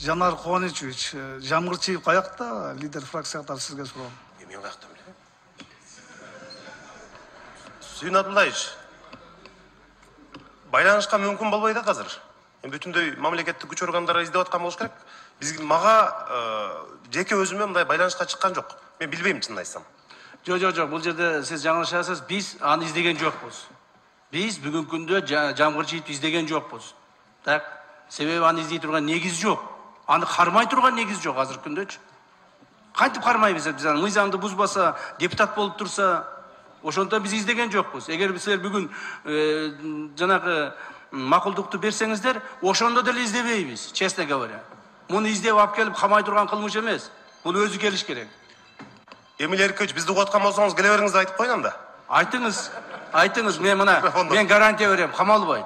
Жанар Кубанычевич, Жамгырчиев каякта, лидер фракция катары сизге суроо. Мен каяктан билем. Сүйүн Абдуллаевич, байланышка мүмкүн болбойт да азыр. Бүтүндөй мамлекеттик күч органдары издеп аткан болуш керек. Мага жеке өзүмө мындай байланышка чыккан жок. Мен билбейм, чынын айтсам. Жок, бул жерде сиз жаңылышасыз. Биз аны издеген жокпуз. Биз бүгүнкү күндө Жамгырчиевди издеген жокпуз. Так, себеби аны издей турган негиз жок. Аны кармай турган негиз жок азыркы күндөчү. Кантип кармайбыз биз аны? Мыйзамды бузбаса, депутат болуп турса, ошондо биз издеген жокпуз. Эгер силер бүгүн жанагы макулдукту берсеңиздер, ошондо деле издебейбиз, честно говоря. Муну издеп алып келип камай турган кылмыш эмес. Бул өзү келиш керек. Эмил Эркинович, бизди угаткан болсоңуз, келе бериңизди айтып коеюн анда. Айтыңыз, мен гарантия берем, камалбайт.